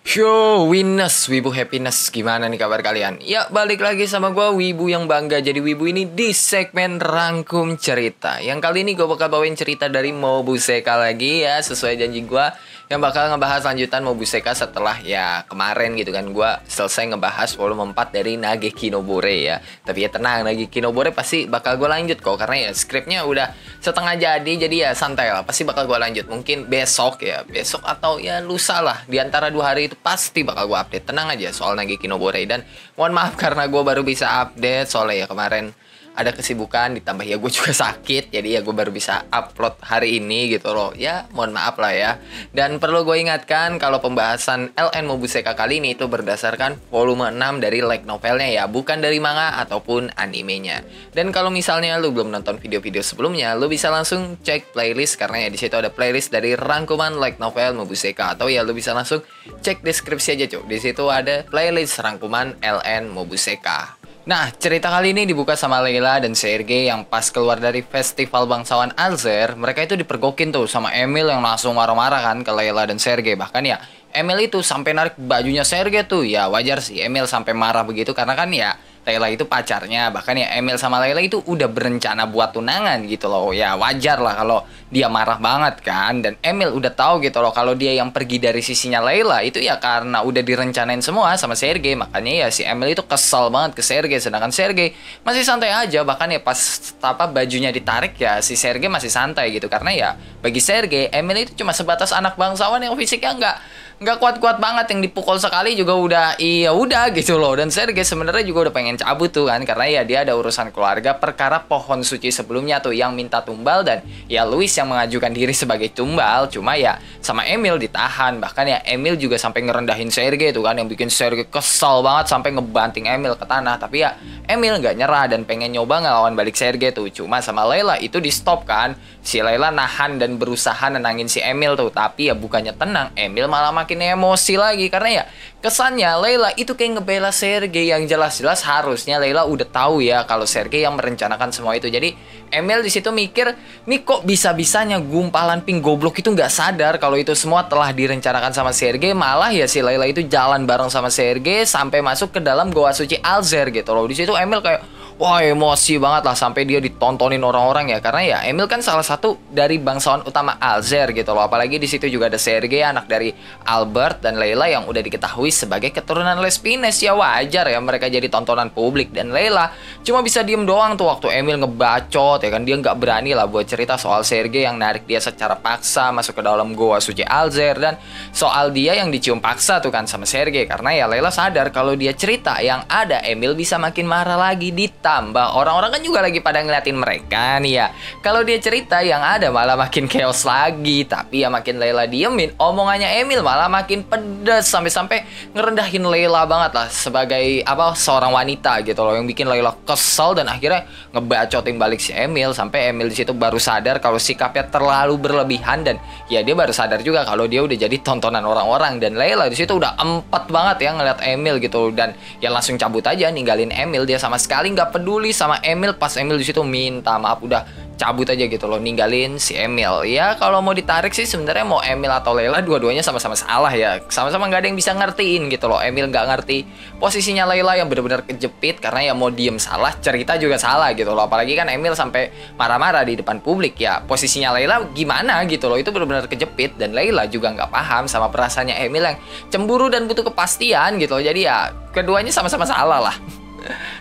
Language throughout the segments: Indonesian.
Yo, Winners, Wibu Happiness, gimana nih kabar kalian? Ya, balik lagi sama gue, Wibu yang bangga jadi Wibu ini di segmen Rangkum Cerita. Yang kali ini gue bakal bawain cerita dari Mobuseka lagi ya, sesuai janji gue. Yang bakal ngebahas lanjutan Mobuseka setelah ya kemarin gitu kan. Gue selesai ngebahas volume 4 dari Nageki no Bore ya. Tapi ya tenang, Nageki no Bore pasti bakal gue lanjut kok. Karena ya skripnya udah setengah jadi ya santai lah. Pasti bakal gue lanjut, mungkin besok ya, besok atau ya lusa lah. Di antara 2 hari itu pasti bakal gue update. Tenang aja soal Nageki no Bore. Dan mohon maaf karena gue baru bisa update soalnya ya kemarin ada kesibukan, ditambah ya gue juga sakit, jadi ya gue baru bisa upload hari ini gitu loh. Ya mohon maaf lah ya. Dan perlu gue ingatkan kalau pembahasan LN Mobuseka kali ini itu berdasarkan volume 6 dari light novelnya ya, bukan dari manga ataupun animenya. Dan kalau misalnya lu belum nonton video-video sebelumnya, lu bisa langsung cek playlist, karena ya di situ ada playlist dari rangkuman light novel Mobuseka. Atau ya lu bisa langsung cek deskripsi aja cuy, di situ ada playlist rangkuman LN Mobuseka. Nah, cerita kali ini dibuka sama Layla dan Sergei yang pas keluar dari festival bangsawan Alzer, mereka itu dipergokin tuh sama Emil yang langsung marah-marah kan ke Layla dan Sergei. Bahkan ya, Emil itu sampai narik bajunya Sergei tuh. Ya wajar sih Emil sampai marah begitu karena kan ya Layla itu pacarnya. Bahkan ya Emil sama Layla itu udah berencana buat tunangan gitu loh. Ya wajar lah kalau dia marah banget kan. Dan Emil udah tahu gitu loh kalau dia yang pergi dari sisinya Layla itu ya karena udah direncanain semua sama Sergei. Makanya ya si Emil itu kesel banget ke Sergei. Sedangkan Sergei masih santai aja. Bahkan ya pas bajunya ditarik ya si Sergei masih santai gitu. Karena ya bagi Sergei, Emil itu cuma sebatas anak bangsawan yang fisiknya nggak kuat-kuat banget, yang dipukul sekali juga udah iya udah gitu loh. Dan Sergei sebenarnya juga udah pengen cabut tuh kan, karena ya dia ada urusan keluarga perkara pohon suci sebelumnya tuh yang minta tumbal, dan ya Louis yang mengajukan diri sebagai tumbal. Cuma ya sama Emil ditahan. Bahkan ya Emil juga sampai ngerendahin Sergei tuh kan, yang bikin Sergei kesal banget sampai ngebanting Emil ke tanah. Tapi ya Emil nggak nyerah dan pengen nyoba ngelawan balik Sergei tuh. Cuma sama Layla itu di stop kan. Si Layla nahan dan berusaha nenangin si Emil tuh. Tapi ya bukannya tenang, Emil malah makin emosi lagi. Karena ya kesannya Layla itu kayak ngebela Sergei, yang jelas-jelas harusnya Layla udah tahu ya kalau Sergei yang merencanakan semua itu. Jadi Emil di situ mikir, nih kok bisa-bisanya gumpalan pink goblok itu nggak sadar kalau itu semua telah direncanakan sama Sergei. Malah ya si Layla itu jalan bareng sama Sergei sampai masuk ke dalam Goa Suci Alzer gitu loh. Di situ Emil kayak wah emosi banget lah, sampai dia ditontonin orang-orang ya. Karena ya Emil kan salah satu dari bangsawan utama Alzer gitu loh. Apalagi di situ juga ada Sergei, anak dari Albert dan Layla yang udah diketahui sebagai keturunan Lespines. Ya wajar ya mereka jadi tontonan publik. Dan Layla cuma bisa diem doang tuh waktu Emil ngebacot ya kan. Dia nggak berani lah buat cerita soal Sergei yang narik dia secara paksa masuk ke dalam Goa Suci Alzer, dan soal dia yang dicium paksa tuh kan sama Sergei. Karena ya Layla sadar kalau dia cerita yang ada Emil bisa makin marah lagi. Ditambah orang-orang kan juga lagi pada ngeliatin mereka nih ya. Kalau dia cerita yang ada malah makin chaos lagi. Tapi ya makin Layla diemin, omongannya Emil malah makin pedas, sampai-sampai ngerendahin Layla banget lah sebagai apa seorang wanita gitu loh, yang bikin Layla kesel dan akhirnya ngebacotin balik si Emil. Sampai Emil di situ baru sadar kalau sikapnya terlalu berlebihan, dan ya dia baru sadar juga kalau dia udah jadi tontonan orang-orang. Dan Layla di situ udah empat banget ya ngeliat Emil gitu, dan ya langsung cabut aja ninggalin Emil. Dia sama sekali nggak peduli sama Emil. Pas Emil di situ minta maaf udah cabut aja gitu loh, ninggalin si Emil. Ya kalau mau ditarik sih sebenarnya mau Emil atau Layla dua-duanya sama-sama salah ya. Sama-sama nggak ada yang bisa ngertiin gitu loh. Emil nggak ngerti posisinya Layla yang benar-benar kejepit karena ya mau diem salah, cerita juga salah gitu loh. Apalagi kan Emil sampai marah-marah di depan publik. Ya posisinya Layla gimana gitu loh, itu benar-benar kejepit. Dan Layla juga nggak paham sama perasaannya Emil yang cemburu dan butuh kepastian gitu loh. Jadi ya keduanya sama-sama salah lah.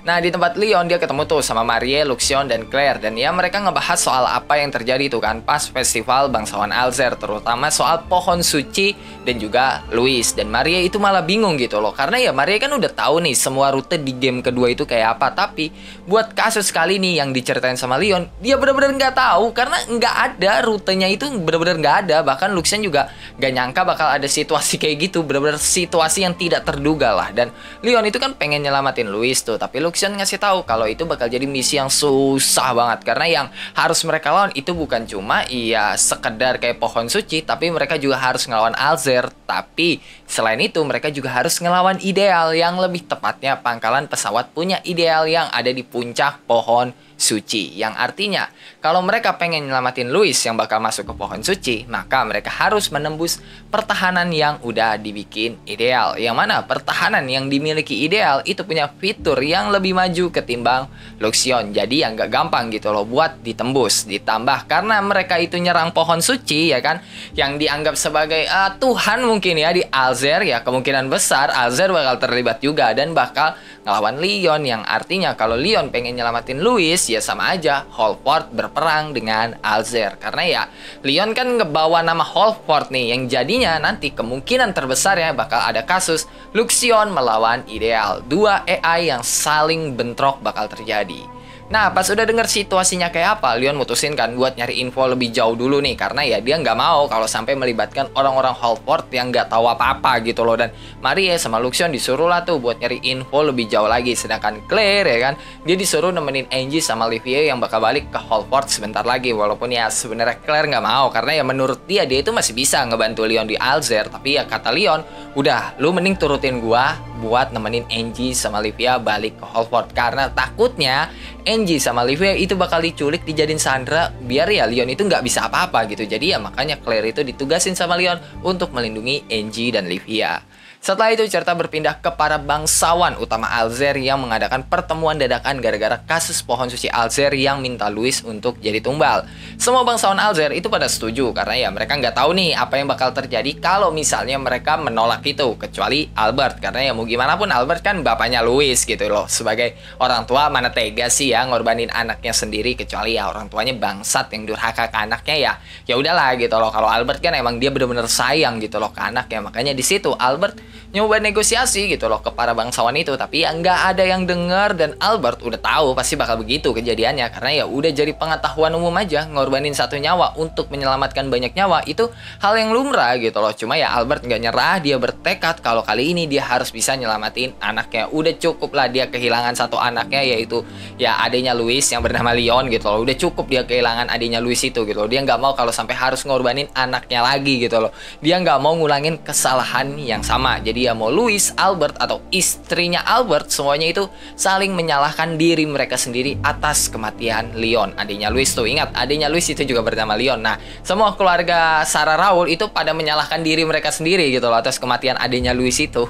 Nah di tempat Leon dia ketemu tuh sama Marie, Luxion, dan Claire. Dan ya mereka ngebahas soal apa yang terjadi tuh kan pas festival bangsawan Alzer, terutama soal pohon suci dan juga Louis. Dan Marie itu malah bingung gitu loh, karena ya Marie kan udah tahu nih semua rute di game kedua itu kayak apa. Tapi buat kasus kali nih yang diceritain sama Leon, dia benar-benar nggak tahu karena nggak ada rutenya, itu benar-benar nggak ada. Bahkan Luxion juga nggak nyangka bakal ada situasi kayak gitu, benar-benar situasi yang tidak terduga lah. Dan Leon itu kan pengen nyelamatin Louis tuh, tapi Luxion ngasih tahu kalau itu bakal jadi misi yang susah banget, karena yang harus mereka lawan itu bukan cuma iya sekedar kayak pohon suci, tapi mereka juga harus ngelawan Alzer. Tapi selain itu mereka juga harus ngelawan ideal, yang lebih tepatnya pangkalan pesawat punya ideal yang ada di puncak pohon suci. Yang artinya, kalau mereka pengen nyelamatin Louis yang bakal masuk ke pohon suci, maka mereka harus menembus pertahanan yang udah dibikin ideal. Yang mana pertahanan yang dimiliki ideal itu punya fitur yang lebih maju ketimbang Luxion. Jadi yang gak gampang gitu loh buat ditembus. Ditambah karena mereka itu nyerang pohon suci ya kan, yang dianggap sebagai Tuhan mungkin ya di Alzur, ya kemungkinan besar Alzur bakal terlibat juga dan bakal ngelawan Leon. Yang artinya kalau Leon pengen nyelamatin Louis, ya sama aja Halford berperang dengan Alzur. Karena ya Leon kan ngebawa nama Halford nih, yang jadinya nanti kemungkinan terbesar ya bakal ada kasus Luxion melawan Ideal. Dua AI yang saling bentrok bakal terjadi. Nah, pas udah denger situasinya kayak apa, Leon mutusin kan buat nyari info lebih jauh dulu nih. Karena ya dia nggak mau kalau sampai melibatkan orang-orang Halford yang nggak tahu apa-apa gitu loh. Dan Marie sama Luxion disuruh lah tuh buat nyari info lebih jauh lagi. Sedangkan Claire ya kan, dia disuruh nemenin Angie sama Olivier yang bakal balik ke Halford sebentar lagi. Walaupun ya sebenarnya Claire nggak mau, karena ya menurut dia itu masih bisa ngebantu Leon di Alzur. Tapi ya kata Leon, udah lu mending turutin gua buat nemenin Angie sama Olivia balik ke Halford. Karena takutnya Angie sama Olivia itu bakal diculik, dijadiin sandera, biar ya Leon itu nggak bisa apa-apa gitu. Jadi ya makanya Claire itu ditugasin sama Leon untuk melindungi Angie dan Olivia. Setelah itu cerita berpindah ke para bangsawan utama Alzur yang mengadakan pertemuan dadakan gara-gara kasus pohon suci Alzur yang minta Louis untuk jadi tumbal. Semua bangsawan Alzur itu pada setuju karena ya mereka nggak tahu nih apa yang bakal terjadi kalau misalnya mereka menolak itu, kecuali Albert. Karena ya mau gimana pun Albert kan bapaknya Louis gitu loh. Sebagai orang tua mana tega sih ya ngorbanin anaknya sendiri, kecuali ya orang tuanya bangsat yang durhaka ke anaknya ya. Ya udahlah gitu loh. Kalau Albert kan emang dia bener-bener sayang gitu loh ke anaknya. Makanya di situ Albert nyoba negosiasi gitu loh ke para bangsawan itu, tapi ya nggak ada yang dengar. Dan Albert udah tahu pasti bakal begitu kejadiannya, karena ya udah jadi pengetahuan umum aja ngorbanin satu nyawa untuk menyelamatkan banyak nyawa itu hal yang lumrah gitu loh. Cuma ya Albert nggak nyerah, dia bertekad kalau kali ini dia harus bisa nyelamatin anaknya. Udah cukup lah dia kehilangan satu anaknya, yaitu ya adiknya Louis yang bernama Leon gitu loh. Udah cukup dia kehilangan adiknya Louis itu gitu loh. Dia nggak mau kalau sampai harus ngorbanin anaknya lagi gitu loh. Dia nggak mau ngulangin kesalahan yang sama. Jadi dia mau Louis, Albert, atau istrinya Albert, semuanya itu saling menyalahkan diri mereka sendiri atas kematian Leon, adiknya Louis tuh. Ingat, adiknya Louis itu juga bernama Leon. Nah, semua keluarga Sarah Raoul itu pada menyalahkan diri mereka sendiri gitu loh atas kematian adiknya Louis itu.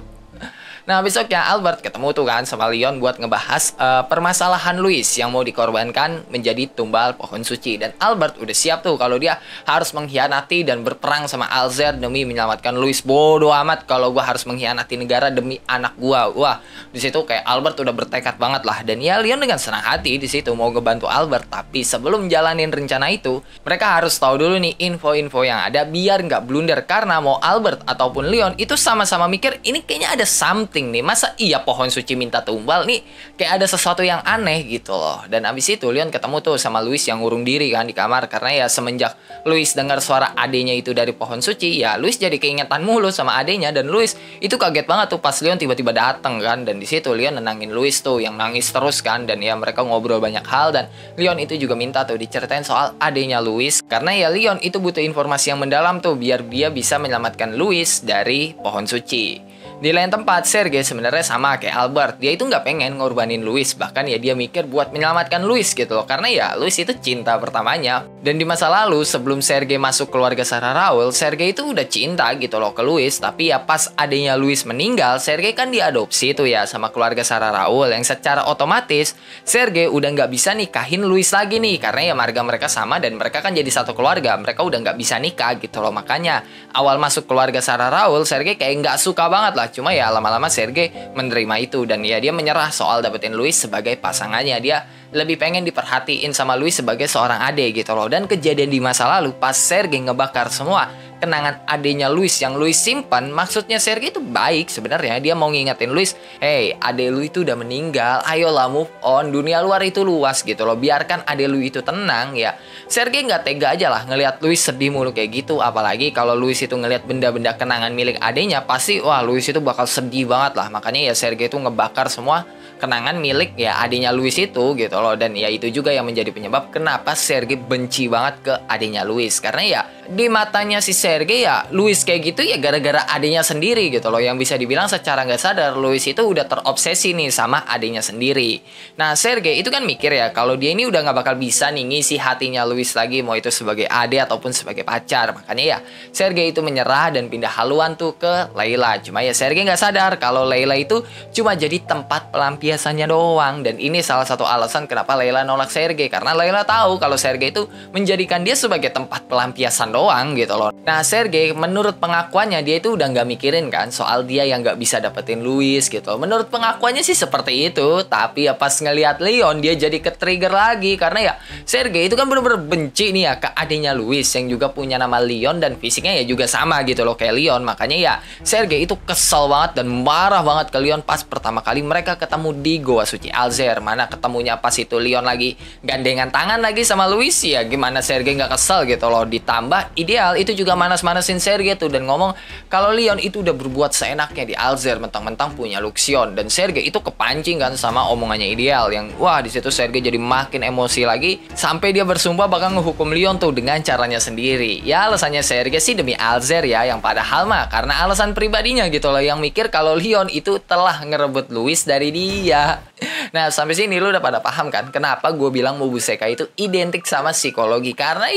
Nah, besoknya Albert ketemu tuh kan sama Leon buat ngebahas permasalahan Louis yang mau dikorbankan menjadi tumbal pohon suci. Dan Albert udah siap tuh kalau dia harus mengkhianati dan berperang sama Alzur demi menyelamatkan Louis. Bodoh amat kalau gua harus mengkhianati negara demi anak gua. Wah, di situ kayak Albert udah bertekad banget lah. Dan ya Leon dengan senang hati di situ mau ngebantu Albert. Tapi sebelum jalanin rencana itu, mereka harus tahu dulu nih info-info yang ada biar nggak blunder. Karena mau Albert ataupun Leon itu sama-sama mikir ini kayaknya ada something nih, masa iya pohon suci minta tumbal nih, kayak ada sesuatu yang aneh gitu loh. Dan abis itu Leon ketemu tuh sama Louis yang ngurung diri kan di kamar, karena ya semenjak Louis dengar suara adenya itu dari pohon suci, ya Louis jadi keingetan mulu sama adenya. Dan Louis itu kaget banget tuh pas Leon tiba-tiba dateng kan. Dan di situ Leon nenangin Louis tuh yang nangis terus kan. Dan ya mereka ngobrol banyak hal, dan Leon itu juga minta tuh diceritain soal adenya Louis, karena ya Leon itu butuh informasi yang mendalam tuh biar dia bisa menyelamatkan Louis dari pohon suci. Di lain tempat, Sergei sebenarnya sama kayak Albert. Dia itu nggak pengen ngorbanin Louis. Bahkan ya dia mikir buat menyelamatkan Louis gitu loh. Karena ya Louis itu cinta pertamanya. Dan di masa lalu, sebelum Sergei masuk keluarga Sarah Raoul, Sergei itu udah cinta gitu loh ke Louis. Tapi ya pas adanya Louis meninggal, Sergei kan diadopsi tuh ya sama keluarga Sarah Raoul. Yang secara otomatis, Sergei udah nggak bisa nikahin Louis lagi nih. Karena ya marga mereka sama dan mereka kan jadi satu keluarga. Mereka udah nggak bisa nikah gitu loh. Makanya awal masuk keluarga Sarah Raoul, Sergei kayak nggak suka banget lah. Cuma ya lama-lama Sergei menerima itu. Dan ya dia menyerah soal dapetin Louis sebagai pasangannya. Dia lebih pengen diperhatiin sama Louis sebagai seorang adik gitu loh. Dan kejadian di masa lalu pas Sergei ngebakar semua kenangan adenya Louis yang Louis simpan, maksudnya Sergei itu baik sebenarnya. Dia mau ngingetin Louis, hey, adek lu itu udah meninggal, ayolah move on, dunia luar itu luas gitu loh, biarkan adek lu itu tenang ya. Sergei nggak tega aja lah ngelihat Louis sedih mulu kayak gitu. Apalagi kalau Louis itu ngelihat benda-benda kenangan milik adenya, pasti wah Louis itu bakal sedih banget lah. Makanya ya Sergei itu ngebakar semua kenangan milik ya adiknya Louis itu gitu loh. Dan ya itu juga yang menjadi penyebab kenapa Sergei benci banget ke adiknya Louis. Karena ya di matanya si Sergei ya Louis kayak gitu ya gara-gara adiknya sendiri gitu loh. Yang bisa dibilang secara nggak sadar Louis itu udah terobsesi nih sama adiknya sendiri. Nah Sergei itu kan mikir ya kalau dia ini udah nggak bakal bisa nih ngisi hatinya Louis lagi, mau itu sebagai adik ataupun sebagai pacar. Makanya ya Sergei itu menyerah dan pindah haluan tuh ke Layla. Cuma ya Sergei nggak sadar kalau Layla itu cuma jadi tempat pelampiasannya doang. Dan ini salah satu alasan kenapa Layla nolak Sergei, karena Layla tahu kalau Sergei itu menjadikan dia sebagai tempat pelampiasan doang gitu loh. Nah Sergei menurut pengakuannya dia itu udah nggak mikirin kan soal dia yang nggak bisa dapetin Louis gitu. Menurut pengakuannya sih seperti itu. Tapi ya pas ngelihat Leon dia jadi ke-trigger lagi. Karena ya Sergei itu kan bener-bener benci nih ya ke adiknya Louis yang juga punya nama Leon dan fisiknya ya juga sama gitu loh kayak Leon. Makanya ya Sergei itu kesel banget dan marah banget ke Leon pas pertama kali mereka ketemu di Goa Suci Alzer. Mana ketemunya pas itu Leon lagi gandengan tangan lagi sama Louis, ya gimana Sergei nggak kesel gitu loh. Ditambah Ideal itu juga manas-manasin Sergei tuh dan ngomong kalau Leon itu udah berbuat seenaknya di Alzer, mentang-mentang punya Luxion. Dan Sergei itu kepancing kan sama omongannya Ideal yang wah di situ Sergei jadi makin emosi lagi sampai dia bersumpah bakal ngehukum Leon tuh dengan caranya sendiri. Ya alasannya Sergei sih demi Alzer ya, yang padahal mah karena alasan pribadinya gitu loh, yang mikir kalau Leon itu telah ngerebut Louis dari dia. Nah sampai sini lu udah pada paham kan kenapa gue bilang Mobusekai itu identik sama psikologi. Karena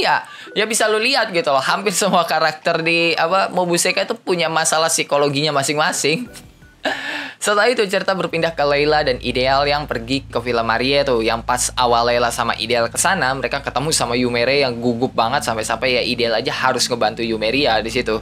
ya bisa lu lihat gitu loh, hampir semua karakter di Mobusekai itu punya masalah psikologinya masing-masing. Setelah itu cerita berpindah ke Layla dan Ideal yang pergi ke Villa Marie tuh. Yang pas awal Layla sama Ideal kesana, mereka ketemu sama Yumere yang gugup banget sampai-sampai ya Ideal aja harus ngebantu Yumeria di situ.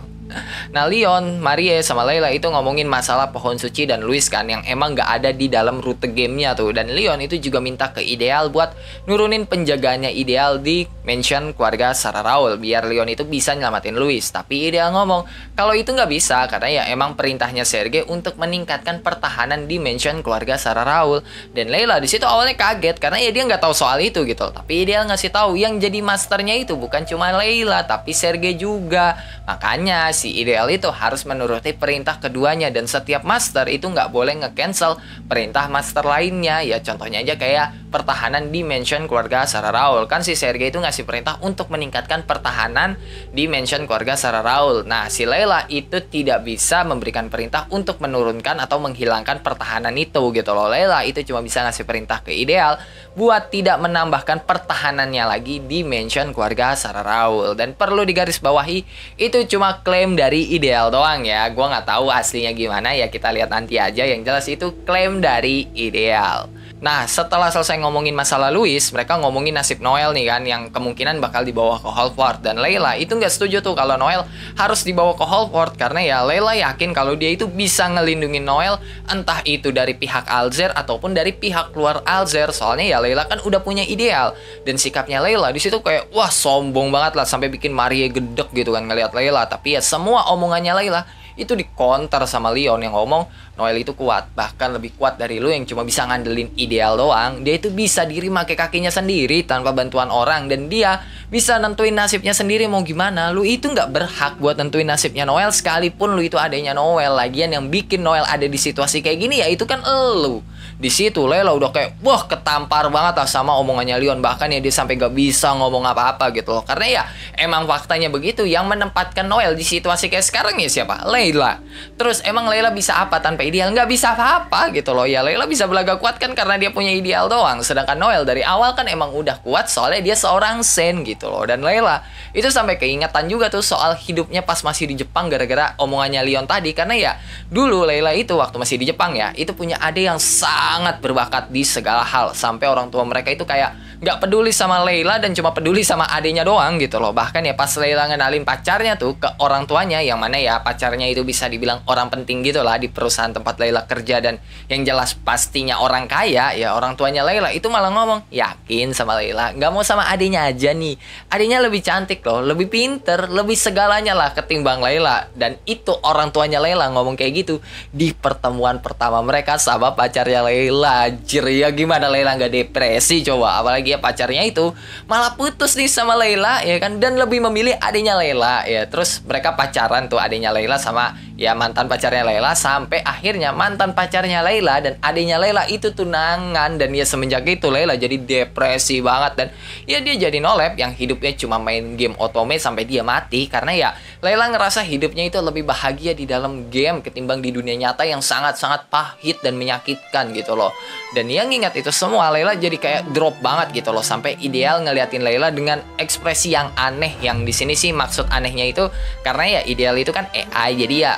Nah Leon, Marie, sama Layla itu ngomongin masalah pohon suci dan Louis kan yang emang gak ada di dalam rute gamenya tuh. Dan Leon itu juga minta ke Ideal buat nurunin penjagaannya Ideal di mansion keluarga Sarah Raoul biar Leon itu bisa nyelamatin Louis. Tapi Ideal ngomong kalau itu nggak bisa karena ya emang perintahnya Sergei untuk meningkatkan pertahanan di mansion keluarga Sarah Raoul. Dan Layla di situ awalnya kaget karena ya dia nggak tahu soal itu gitu. Tapi Ideal ngasih tahu yang jadi masternya itu bukan cuma Layla tapi Sergei juga. Makanya si Ideal itu harus menuruti perintah keduanya dan setiap master itu nggak boleh nge-cancel perintah master lainnya. Ya contohnya aja kayak pertahanan di mansion keluarga Sarah Raoul. Kan si Sergei itu ngasih perintah untuk meningkatkan pertahanan di mansion keluarga Sarah Raoul. Nah si Layla itu tidak bisa memberikan perintah untuk menurunkan atau menghilangkan pertahanan itu gitu loh. Layla itu cuma bisa ngasih perintah ke Ideal buat tidak menambahkan pertahanannya lagi di mansion keluarga Sarah Raoul. Dan perlu digarisbawahi itu cuma klaim dari Ideal doang ya. Gua nggak tahu aslinya gimana ya, kita lihat nanti aja. Yang jelas itu klaim dari Ideal. Nah setelah selesai ngomongin masalah Louis, mereka ngomongin nasib Noel nih kan yang kemungkinan bakal dibawa ke Holford. Dan Layla itu nggak setuju tuh kalau Noel harus dibawa ke Holford karena ya Layla yakin kalau dia itu bisa ngelindungin Noel entah itu dari pihak Alzer ataupun dari pihak luar Alzer. Soalnya ya Layla kan udah punya Ideal dan sikapnya Layla di situ kayak wah sombong banget lah sampai bikin Marie gedek gitu kan ngelihat Layla. Tapi ya semua omongannya Layla itu dikonter sama Leon yang ngomong Noel itu kuat, bahkan lebih kuat dari lu yang cuma bisa ngandelin Ideal doang. Dia itu bisa diri make kakinya sendiri tanpa bantuan orang dan dia bisa nentuin nasibnya sendiri mau gimana. Lu itu nggak berhak buat nentuin nasibnya Noel sekalipun lu itu adanya Noel. Lagian yang bikin Noel ada di situasi kayak gini ya itu kan elu. Di situ Layla udah kayak wah ketampar banget lah sama omongannya Leon, bahkan ya dia sampai gak bisa ngomong apa-apa gitu loh. Karena ya emang faktanya begitu, yang menempatkan Noel di situasi kayak sekarang ya siapa? Layla. Terus emang Layla bisa apa tanpa Ideal? Nggak bisa apa-apa gitu loh. Ya Layla bisa belaga kuat kan karena dia punya Ideal doang. Sedangkan Noel dari awal kan emang udah kuat soalnya dia seorang Saint gitu loh. Dan Layla itu sampai keingetan juga tuh soal hidupnya pas masih di Jepang gara-gara omongannya Leon tadi. Karena ya dulu Layla itu waktu masih di Jepang ya itu punya adik yang sangat berbakat di segala hal. Sampai orang tua mereka itu kayak nggak peduli sama Layla dan cuma peduli sama adiknya doang gitu loh. Bahkan ya pas Layla ngenalin pacarnya tuh ke orang tuanya, yang mana ya pacarnya itu bisa dibilang orang penting gitu lah di perusahaan tempat Layla kerja dan yang jelas pastinya orang kaya, ya orang tuanya Layla itu malah ngomong yakin sama Layla nggak mau sama adiknya aja nih, adiknya lebih cantik loh, lebih pinter, lebih segalanya lah ketimbang Layla. Dan itu orang tuanya Layla ngomong kayak gitu di pertemuan pertama mereka sama pacarnya Layla. Anjir ya gimana Layla nggak depresi coba, apalagi ya pacarnya itu malah putus nih sama Layla ya kan, dan lebih memilih adiknya Layla ya. Terus mereka pacaran tuh adiknya Layla sama ya mantan pacarnya Layla, sampai akhirnya mantan pacarnya Layla dan adiknya Layla itu tunangan. Dan ya semenjak itu Layla jadi depresi banget, dan ya dia jadi nolep yang hidupnya cuma main game otome sampai dia mati. Karena ya Layla ngerasa hidupnya itu lebih bahagia di dalam game ketimbang di dunia nyata yang sangat-sangat pahit dan menyakitkan gitu loh. Dan yang ingat itu semua, Layla jadi kayak drop banget gitu loh, sampai Ideal ngeliatin Layla dengan ekspresi yang aneh. Yang di sini sih maksud anehnya itu karena ya Ideal itu kan AI, jadi ya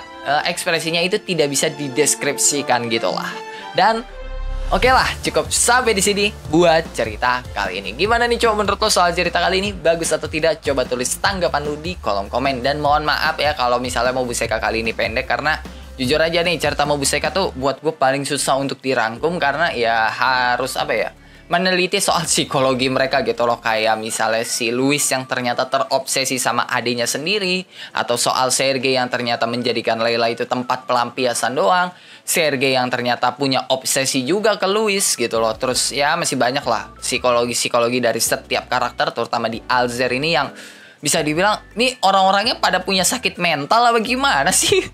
ekspresinya itu tidak bisa dideskripsikan gitulah. Dan oke lah, cukup sampai di sini buat cerita kali ini. Gimana nih coba menurut lo soal cerita kali ini? Bagus atau tidak? Coba tulis tanggapan lo di kolom komen. Dan mohon maaf ya kalau misalnya Mobuseka kali ini pendek, karena jujur aja nih cerita Mobuseka tuh buat gue paling susah untuk dirangkum, karena ya harus apa ya, meneliti soal psikologi mereka gitu loh. Kayak misalnya si Louis yang ternyata terobsesi sama adiknya sendiri, atau soal Sergei yang ternyata menjadikan Layla itu tempat pelampiasan doang, Sergei yang ternyata punya obsesi juga ke Louis gitu loh. Terus ya masih banyak lah psikologi dari setiap karakter, terutama di Alzer ini yang bisa dibilang nih orang-orangnya pada punya sakit mental apa gimana sih?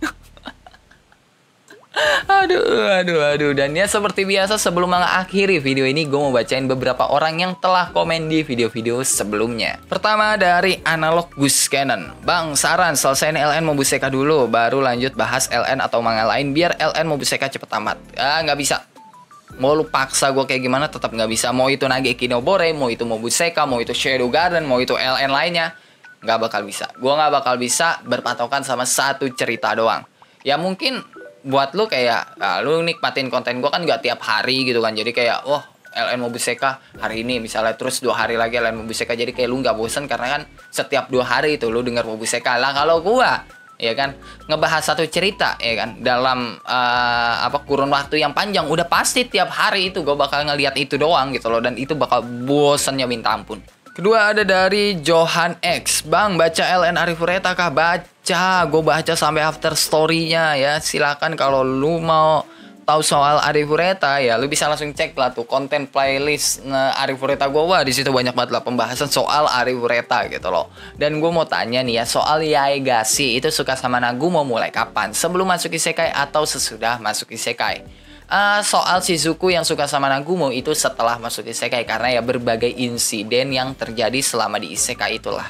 Aduh. Dan ya seperti biasa, sebelum mengakhiri video ini, gue mau bacain beberapa orang yang telah komen di video-video sebelumnya. Pertama dari Analog Gus Cannon. Bang, saran selesain LN Mobuseka dulu, baru lanjut bahas LN atau manga lain, biar LN Mobuseka cepet tamat. Nggak bisa. Mau lu paksa gue kayak gimana tetap nggak bisa. Mau itu Nageki no Bore, mau itu Mobuseka, mau itu Shadow Garden, mau itu LN lainnya, nggak bakal bisa. Gue nggak bakal bisa berpatokan sama satu cerita doang. Ya mungkin buat lu kayak lu nikmatin konten gue kan gak tiap hari gitu kan, jadi kayak LN Mobuseka hari ini misalnya, terus 2 hari lagi LN Mobuseka, jadi kayak lu gak bosen karena kan setiap 2 hari itu lu denger Mobuseka. Lah kalau gua ya kan ngebahas satu cerita ya kan dalam kurun waktu yang panjang, udah pasti tiap hari itu gue bakal ngeliat itu doang gitu loh, dan itu bakal bosennya minta ampun. Kedua ada dari Johan X. Bang, baca LN Arifureta kah? Baca, gue baca sampai after story-nya ya. Silakan kalau lu mau tahu soal Arifureta ya, lu bisa langsung cek lah tuh konten playlist Arifureta gue. Wah, di situ banyak banget lah pembahasan soal Arifureta gitu loh. Dan gue mau tanya nih ya, soal Yaegashi itu suka sama Nagumo mulai kapan? Sebelum masuk isekai atau sesudah masuk isekai? Soal Shizuku yang suka sama Nagumo itu setelah masuk isekai, karena ya berbagai insiden yang terjadi selama di isekai itulah.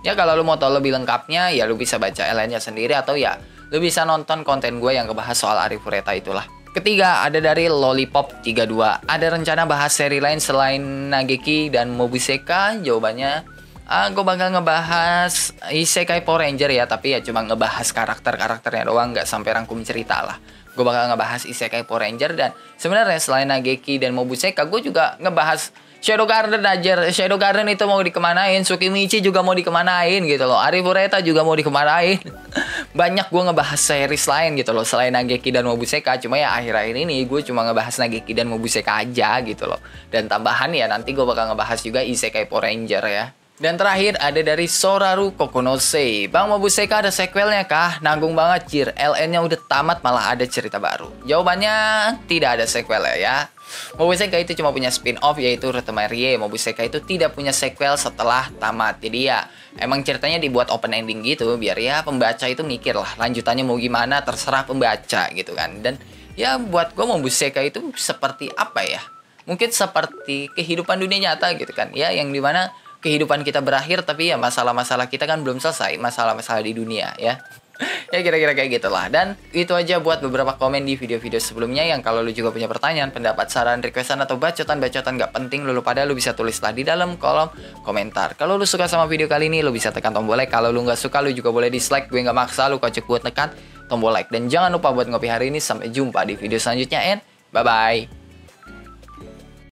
Ya kalau lu mau tahu lebih lengkapnya ya lu bisa baca LN-nya sendiri, atau ya lu bisa nonton konten gue yang ngebahas soal Arifureta itulah. Ketiga ada dari Lollipop32. Ada rencana bahas seri lain selain Nageki dan Mobuseka? Jawabannya gue bakal ngebahas Isekai Power Ranger ya, tapi ya cuma ngebahas karakternya doang, nggak sampai rangkum cerita lah. Gue bakal ngebahas Isekai Power Ranger, dan sebenarnya selain Nageki dan Mobuseka, gue juga ngebahas Shadow Garden aja. Shadow Garden itu mau dikemanain, Tsukimichi juga mau dikemanain gitu loh, Arifureta juga mau dikemanain. Banyak gue ngebahas series lain gitu loh selain Nageki dan Mobuseka. Cuma ya akhir-akhir ini gue cuma ngebahas Nageki dan Mobuseka aja gitu loh. Dan tambahan ya nanti gue bakal ngebahas juga Isekai Power Ranger ya. Dan terakhir ada dari Soraru Kokonose. Bang, Mobuseka ada sequelnya kah? Nanggung banget cir, LN-nya udah tamat malah ada cerita baru. Jawabannya tidak ada sequelnya ya. Mobuseka itu cuma punya spin-off yaitu Retamarie. Mobuseka itu tidak punya sequel setelah tamat. Jadi ya emang ceritanya dibuat open ending gitu, biar ya pembaca itu mikir lah lanjutannya mau gimana, terserah pembaca gitu kan. Dan ya buat gue Mobuseka itu seperti apa ya, mungkin seperti kehidupan dunia nyata gitu kan ya, yang dimana kehidupan kita berakhir, tapi ya masalah-masalah kita kan belum selesai, masalah-masalah di dunia ya. Ya kira-kira kayak gitulah. Dan itu aja buat beberapa komen di video-video sebelumnya. Yang kalau lu juga punya pertanyaan, pendapat, saran, requestan, atau bacotan-bacotan gak penting lu bisa tulislah di dalam kolom komentar. Kalau lu suka sama video kali ini, lu bisa tekan tombol like. Kalau lu gak suka, lu juga boleh dislike. Gue gak maksa, lu kocok buat tekan tombol like. Dan jangan lupa buat ngopi hari ini. Sampai jumpa di video selanjutnya, and bye-bye.